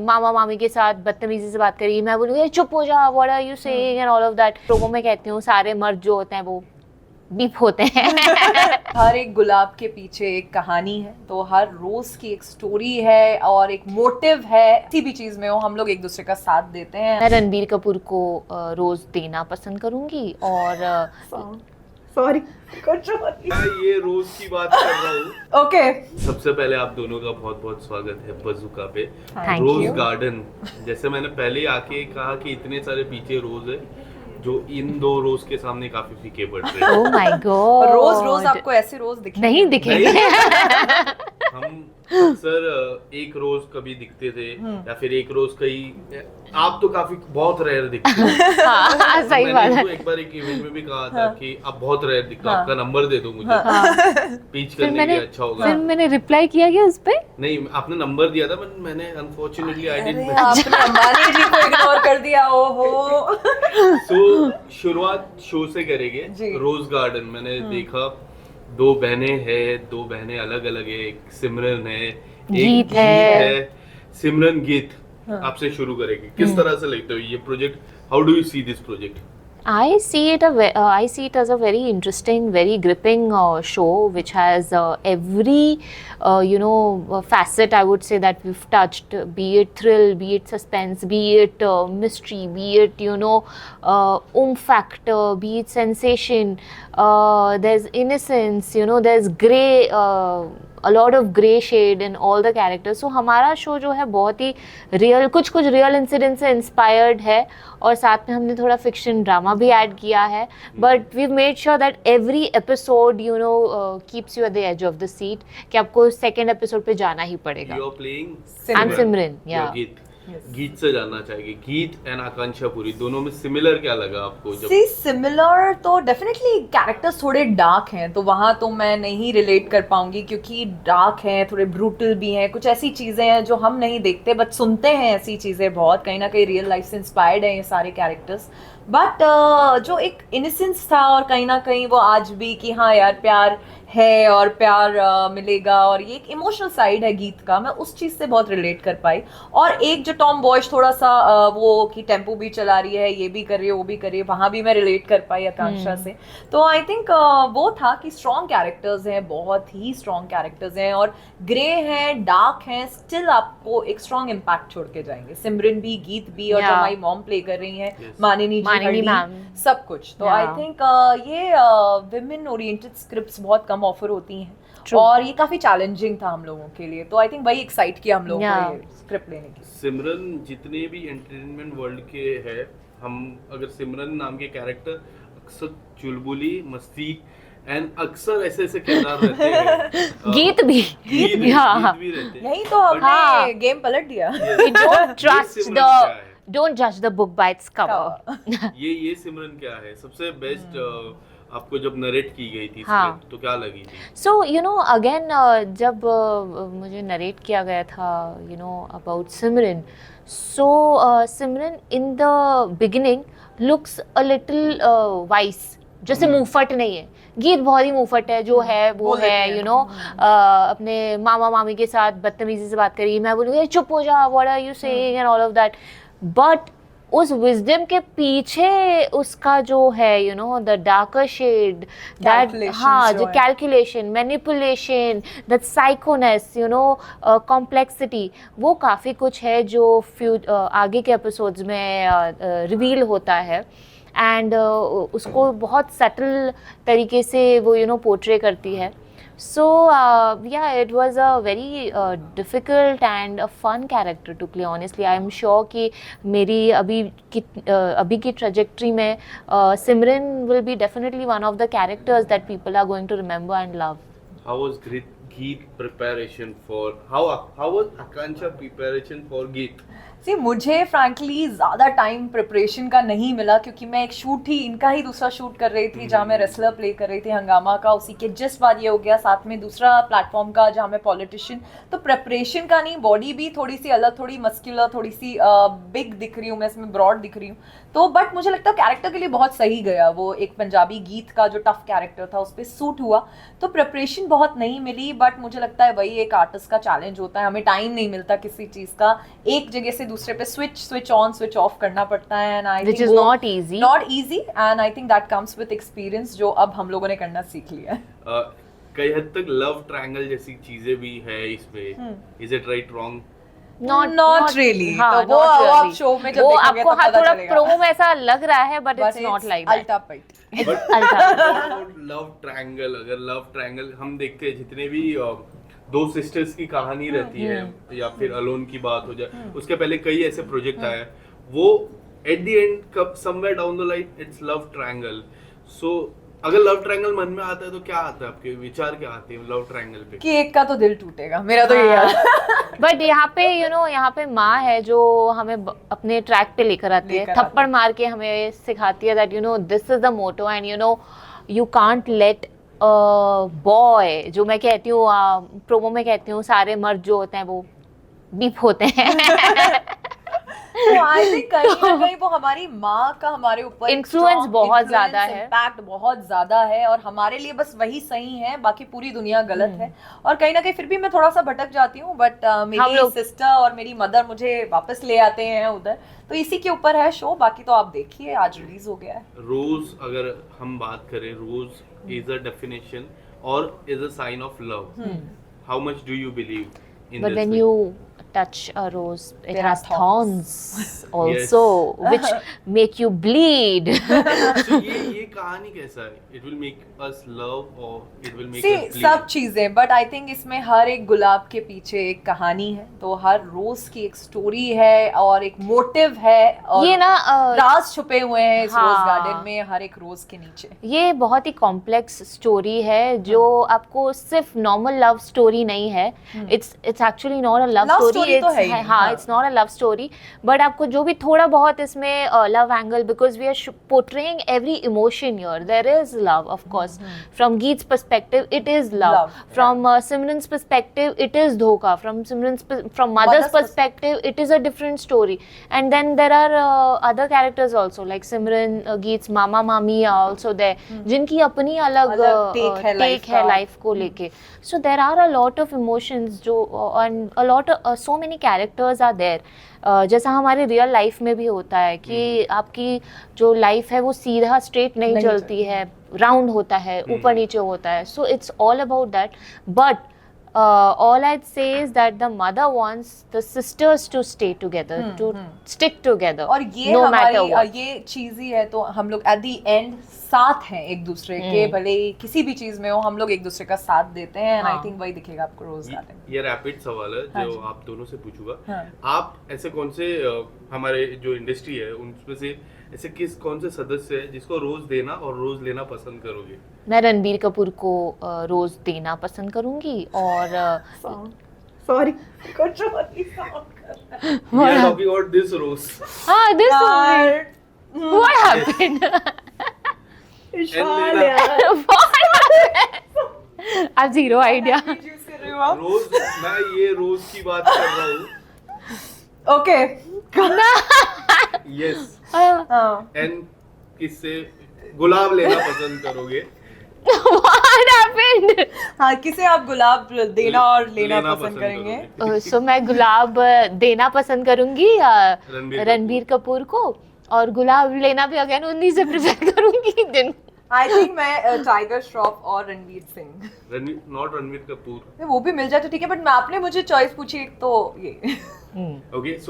मामा मामी के साथ बदतमीजी से बात करी, मैं बोलूँगी चुप हो जा, what are you saying and all of that. लोगों में कहती हूँ सारे मर्द जो होते हैं वो बीप होते हैं। हर एक गुलाब के पीछे एक कहानी है, तो हर रोज की एक स्टोरी है और एक मोटिव है। किसी भी चीज में हो हम लोग एक दूसरे का साथ देते हैं। मैं रणबीर कपूर को रोज देना पसंद करूंगी और सॉरी कुछ मैं ये रोज की बात कर रहा हूँ। ओके सबसे पहले आप दोनों का बहुत बहुत स्वागत है बज़ुका पे। Thank rose you. गार्डन, जैसे मैंने पहले ही आके कहा कि इतने सारे पीछे रोज है जो इन दो रोज के सामने काफी फीके पड़ रहे हैं। ओह माय गॉड, रोज रोज आपको ऐसे रोज दिखेंगे नहीं दिखेंगे। हम अक्सर एक रोज कभी दिखते थे या फिर एक रोज कहीं, आप तो काफी बहुत रेयर दिखते हो। हाँ, सही मैंने बात है। इनको एक बार एक इवेंट में भी कहा था कि आप बहुत रेयर दिखते हो, हाँ। आपका नंबर दे दो मुझे, पीच फिर करने के मैंने लिए अच्छा होगा। फिर मैंने रिप्लाई किया क्या उस पे? नहीं, आपने नंबर दिया था, मैंने अनफॉर्चुनेटली आई अरे डिडंट। आपने अंबानी जी को इग्नोर कर दिया, ओहो। सो शुरुआत शो से करेंगे। जी। रोज गार्डन मैंने देखा, दो बहनें हैं, दो बहनें अलग अलग है, एक सिमरन है, एक गीत है। सिमरन गीत। आपसे शुरू करेंगे, किस तरह से लेते हो ये project? How do you see this project? I see it as a very interesting, very gripping show, which has every facet, I would say, that we've touched. Be it thrill, be it suspense, be it mystery, be it factor, be it sensation. There's innocence, there's grey. A lot of grey shade in all the characters. So हमारा show जो है बहुत ही real, कुछ real incident से inspired है और साथ में हमने थोड़ा फिक्शन ड्रामा भी ऐड किया है, but we made sure that every episode keeps you at the edge of the seat, कि आपको सेकेंड एपिसोड पे जाना ही पड़ेगा। You are playing I'm Simran, yeah. गीत। गीत से जानना चाहेंगे, गीत एंड आकांक्षा पुरी दोनों में सिमिलर क्या लगा आपको? जब सी सिमिलर तो डेफिनेटली कैरेक्टर्स थोड़े डार्क हैं, तो वहाँ तो मैं नहीं रिलेट कर पाऊंगी क्योंकि डार्क हैं, थोड़े ब्रूटल भी हैं, कुछ ऐसी चीज़ें हैं जो हम नहीं देखते बट सुनते हैं, ऐसी चीज़ें बहुत कहीं ना कहीं रियल लाइफ से इंस्पायर्ड हैं ये सारे कैरेक्टर्स। बट जो एक इनोसेंस था और कहीं ना कहीं वो आज भी कि हाँ यार प्यार है और प्यार मिलेगा, और ये एक इमोशनल साइड है गीत का, मैं उस चीज़ से बहुत रिलेट कर पाई। और एक जो टॉम बॉयज थोड़ा सा वो कि टेम्पो भी चला रही है, ये भी कर रही है, वो भी कर रही है, वहाँ भी मैं रिलेट कर पाई आकांक्षा से। तो आई थिंक वो था कि स्ट्रॉन्ग कैरेक्टर्स हैं, बहुत ही स्ट्रॉन्ग कैरेक्टर्स हैं और ग्रे हैं, डार्क हैं, स्टिल आपको एक स्ट्रॉन्ग इम्पैक्ट छोड़ के जाएंगे। सिमरन भी, गीत भी, और जो Yeah. हमारी मॉम प्ले कर रही हैं, Yes. मानिनी जी, मानिनी हरदीप, मैम। सब कुछ। तो आई Yeah. थिंक ये विमेन ओरिएंटेड स्क्रिप्ट्स बहुत कम ऑफर होती हैं True. और ये काफी चैलेंजिंग था हम लोगों के लिए, तो आई थिंक वही एक्साइट किया हम लोगों Yeah. को ये स्क्रिप्ट लेने की। सिमरन जितने भी एंटरटेनमेंट वर्ल्ड के हैं, हम अगर सिमरन नाम के कैरेक्टर अक्सर चुलबुली, मस्ती एंड अक्सर ऐसे ऐसे किरदार रहते हैं। गीत भी। गीत भी हाँ। भी रहते हैं। यही तो हमने हाँ। गेम पलट दिया। We don't trust सिमरन क्या है? don't judge the book by its cover. ये सिमरन क्या है? सबसे बेस्ट आपको जब नरेट की गई थी हाँ. script, तो क्या लगी थी? So again जब मुझे नरेट किया गया था about Simran, so Simran in the beginning looks a little wise, जैसे मुंहफट नहीं है। गीत बहुत ही मुंहफट है, जो है वो बोल देती है है। अपने मामा मामी के साथ बदतमीजी से बात करी, मैं बोलूँगी चुप हो जा, what are you saying and all of that. But उस विजडम के पीछे उसका जो है the darker shade, that Calculations हाँ जो जो है। Calculation, manipulation, that psychoness, complexity, वो काफ़ी कुछ है जो आगे के एपिसोड्स में रिवील होता है। एंड उसको बहुत सटल तरीके से वो पोर्ट्रे करती है। So yeah, it was a very difficult and a fun character to play. Honestly, I am sure कि मेरी अभी की trajectory में Simran will be definitely one of the characters that people are going to remember and love. How was Geet preparation for? How was Akansha preparation for Geet? सी मुझे frankly ज़्यादा time preparation का नहीं मिला क्योंकि मैं एक shoot ही इनका ही दूसरा शूट कर रही थी जहाँ मैं रेसलर प्ले कर रही थी हंगामा का, उसी के जस्ट बाद ये हो गया, साथ में दूसरा प्लेटफॉर्म का जहाँ मैं पॉलिटिशियन। तो प्रिपरेशन का नहीं, बॉडी भी थोड़ी सी अलग, थोड़ी मस्कुलर, थोड़ी सी बिग दिख रही हूँ मैं, इसमें ब्रॉड दिख रही हूँ। तो बट मुझे लगता है कैरेक्टर के लिए बहुत सही गया, वो एक पंजाबी गीत का जो टफ कैरेक्टर था उस पर सूट हुआ। तो प्रिपरेशन बहुत नहीं मिली, बट मुझे लगता है वही एक आर्टिस्ट का चैलेंज होता है, हमें टाइम नहीं मिलता किसी चीज का, एक जगह से दूसरे पे स्विच ऑन स्विच ऑफ करना पड़ता है, and I Which is not easy. Not easy, and I think that comes with experience, जो अब हम लोगों ने करना सीख लिया है। कई हद तक लव ट्रायंगल जैसी चीजें भी है इसमें, is it right wrong? Not really. हाँ, तो वो not आप really. show में जब वो देखोगे आपको तो हाँ पता थोड़ा चलेगा। प्रोमो में ऐसा लग रहा है, but But it's not like that. ulta fight. Love triangle, अगर लव ट्रायंगल हम देखते हैं, जितने भी दो सिस्टर्स की कहानी रहती है या फिर अलोन की बात हो जाए, उसके पहले कई ऐसे प्रोजेक्ट आए, वो एट द एंड कब somewhere down the line it's love triangle. So अगर लव ट्रायंगल मन में आता है तो क्या आता है, आपके विचार क्या आते हैं लव ट्रायंगल पे? कि एक का तो दिल टूटेगा, मेरा तो यही हाँ। है। बट यहाँ पे यहाँ पे माँ है जो हमें अपने ट्रैक पे लेकर आती है, लेकर आती थप्पड़ मार के हमें सिखाती है that this is the motto, and you can't let boy, जो मैं कहती हूँ प्रोमो में कहती हूँ, सारे मर्द जो होते हैं वो बीप होते हैं। तो आई थिंक कहीं ना कहीं वो हमारी माँ का हमारे ऊपर Influence बहुत ज्यादा है। इम्पैक्ट बहुत ज्यादा है, और हमारे लिए बस वही सही है, बाकी पूरी दुनिया गलत है। और कहीं ना कहीं फिर भी मैं थोड़ा सा भटक जाती हूँ, बट मेरी सिस्टर और मेरी मदर मुझे वापस ले आते हैं उधर, तो इसी के ऊपर है शो। बाकी तो आप देखिए, आज रिलीज हो गया है। रोज अगर हम बात करें, रोज इज अ डेफिनेशन और is a sign of love. How much do you believe in But this? when you touch a rose, it There has are thorns. also, which make you bleed. So ये कहानी कैसा है? It will make us love or it will make See, us bleed? सब चीजें, but I think इसमें हर एक गुलाब के पीछे एक कहानी है, तो हर रोज की एक स्टोरी है और एक मोटिव है, और ये ना राज छुपे हुए हैं इस हाँ। रोज गार्डन में, हर एक रोज के नीचे। ये बहुत ही कॉम्प्लेक्स स्टोरी है, जो आपको सिर्फ नॉर्मल लव स्टोरी नहीं है। It's actually not a love Love story, story तो है ही, हाँ, हाँ। It's not a love story, but आपको जो भी थोड़ा बहुत इसमें love angle, because we are portraying every emotion here, there is love of course, from गीत's perspective it is love, Love, from Simran's perspective it is dhoka, from from mother's perspective it is a different story, and then there are other characters also like Simran, Geet's mama mami are also there, जिनकी अपनी अलग take है life take है का। life को लेके। So there are a lot of emotions जो and a lot of so many characters are there, जैसा हमारे रियल लाइफ में भी होता है कि आपकी जो लाइफ है वो सीधा स्ट्रेट नहीं चलती है, राउंड होता है, ऊपर नीचे होता है। So it's all about that, but all I'd say is that the mother wants the sisters to stay together, to stick together, और ये no matter what. हमारी ये चीज ही है, तो हम लोग एट द एंड साथ हैं एक दूसरे के, भले ही किसी भी चीज में हो, हम लोग एक दूसरे का साथ देते हैं, एंड आई थिंक वही दिखेगा आपको रोज गार्डन में। ये रैपिड सवाल है हाँ जो जी। आप दोनों से पूछूंगा। हाँ। आप ऐसे कौन से हमारे जो इंडस्ट्री है उनमें से ऐसे कौन से सदस्य है जिसको रोज देना और रोज लेना पसंद करोगे? मैं रणबीर कपूर को रोज देना पसंद करूंगी, और सॉरी कुछ और ही sound कर रहा है। We are talking about this rose. हाँ, this यार, what happened? विशाल यार, What happened? I have zero idea. choose कर रहे हो आप? रोज, मैं ये रोज की बात कर रहा हूँ। ओके, यस, हाँ, एंड किससे गुलाब लेना पसंद करोगे? What happened? हाँ, किसे आप गुलाब देना और लेना पसंद करेंगे? So मैं गुलाब देना पसंद करूंगी रणबीर कपूर को, और गुलाब लेना भी अगेन उन्हीं से प्रेफर करूंगी दिन। आई थिंक मैं टाइगर श्रॉफ और रणवीर सिंह। नॉट रणवीर कपूर। वो भी मिल जाए तो ठीक है, बट मैं आपने मुझे चॉइस पूछी तो ये ओके।